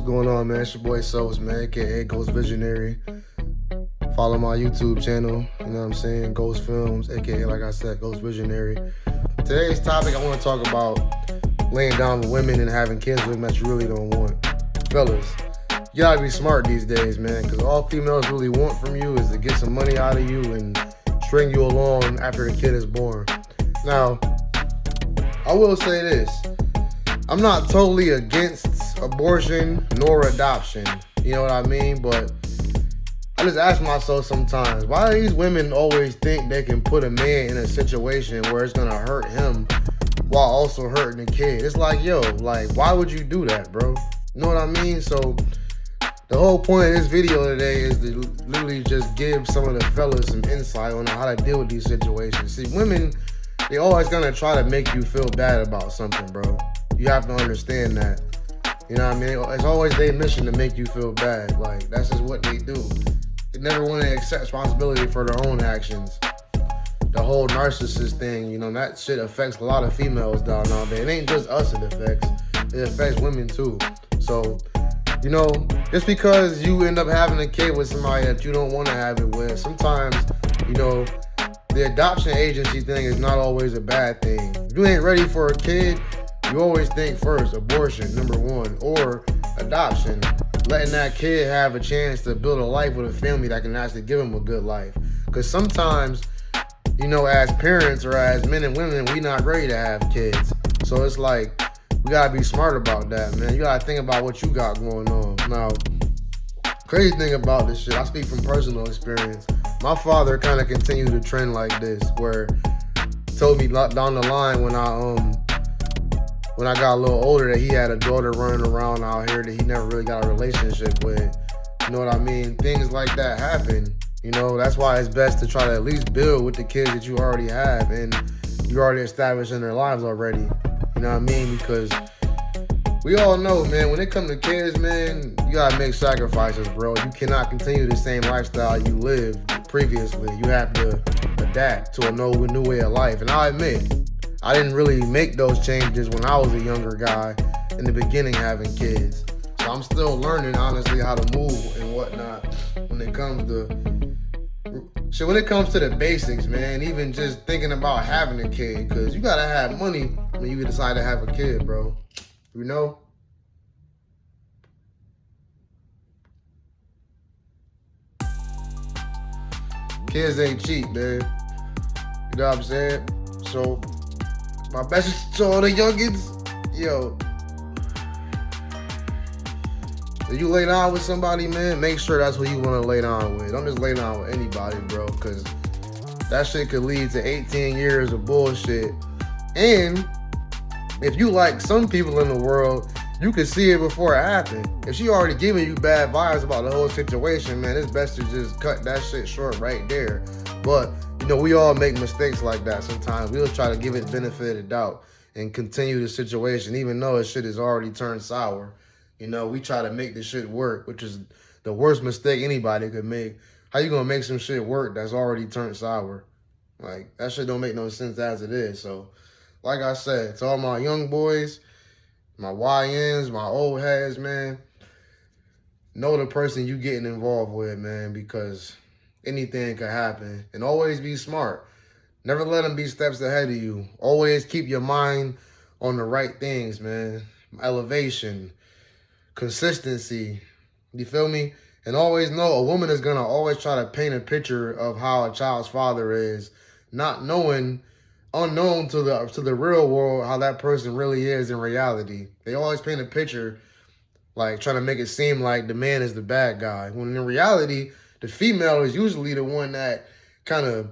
going on, man? It's your boy Sos, man, aka Ghost Visionary. Follow my YouTube channel, you know what I'm saying? Ghost Films, aka, like I said, Ghost Visionary. Today's topic, I want to talk about laying down with women and having kids with them that you really don't want. Fellas, you gotta be smart these days, man, because all females really want from you is to get some money out of you and string you along after the kid is born. Now, I will say this. I'm not totally against abortion nor adoption. You know what I mean? But I just ask myself sometimes, why do these women always think they can put a man in a situation where it's going to hurt him while also hurting the kid? It's like, yo, like, why would you do that, bro? You know what I mean? So the whole point of this video today is to literally just give some of the fellas some insight on how to deal with these situations. See, women, they always going to try to make you feel bad about something, bro. You have to understand that. You know what I mean? It's always their mission to make you feel bad. Like, that's just what they do. They never want to accept responsibility for their own actions. The whole narcissist thing, you know, that shit affects a lot of females down there. It ain't just us it affects. It affects women too. So, you know, just because you end up having a kid with somebody that you don't want to have it with, sometimes, you know, the adoption agency thing is not always a bad thing. If you ain't ready for a kid, you always think first, abortion, number one, or adoption. Letting that kid have a chance to build a life with a family that can actually give him a good life. Because sometimes, you know, as parents or as men and women, we not ready to have kids. So it's like, we gotta be smart about that, man. You gotta think about what you got going on. Now, crazy thing about this shit, I speak from personal experience. My father kind of continued to trend like this, where he told me down the line when I got a little older that he had a daughter running around out here that he never really got a relationship with. You know what I mean? Things like that happen. You know, that's why it's best to try to at least build with the kids that you already have and you already established in their lives already. You know what I mean? Because we all know, man, when it comes to kids, man, you gotta make sacrifices, bro. You cannot continue the same lifestyle you lived previously. You have to adapt to a new way of life. And I admit, I didn't really make those changes when I was a younger guy in the beginning having kids. So I'm still learning, honestly, how to move and whatnot when it comes to the basics, man. Even just thinking about having a kid, because you gotta have money when you decide to have a kid, bro. You know? Kids ain't cheap, man. You know what I'm saying? So my message to all the youngins, yo, if you lay down with somebody, man, make sure that's who you want to lay down with. Don't just lay down with anybody, bro, because that shit could lead to 18 years of bullshit. And if you like some people in the world, you can see it before it happened. If she already giving you bad vibes about the whole situation, man, it's best to just cut that shit short right there. But you know, we all make mistakes like that sometimes. We'll try to give it benefit of the doubt and continue the situation, even though this shit has already turned sour. You know, we try to make this shit work, which is the worst mistake anybody could make. How you gonna make some shit work that's already turned sour? Like, that shit don't make no sense as it is. So, like I said, to all my young boys, my YNs, my old heads, man, know the person you getting involved with, man, because anything could happen. And always be smart. Never let them be steps ahead of you. Always keep your mind on the right things, man. Elevation, consistency. You feel me? And always know a woman is going to always try to paint a picture of how a child's father is, not knowing, unknown to the real world, how that person really is in reality. They always paint a picture like trying to make it seem like the man is the bad guy, when in reality, the female is usually the one that kind of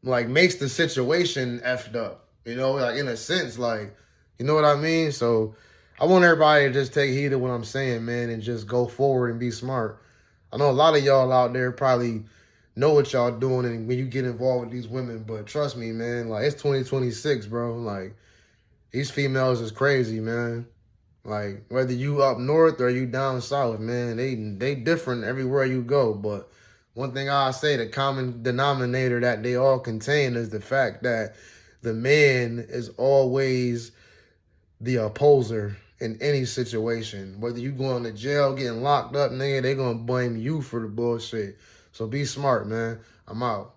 like makes the situation effed up, you know, like in a sense, like, you know what I mean? So I want everybody to just take heed of what I'm saying, man, and just go forward and be smart. I know a lot of y'all out there probably know what y'all doing and when you get involved with these women, but trust me, man, like, it's 2026, bro. Like, these females is crazy, man. Like, whether you up north or you down south, man, they different everywhere you go. But one thing I'll say, the common denominator that they all contain is the fact that the man is always the opposer in any situation. Whether you going to jail, getting locked up, nigga, they gonna blame you for the bullshit. So be smart, man. I'm out.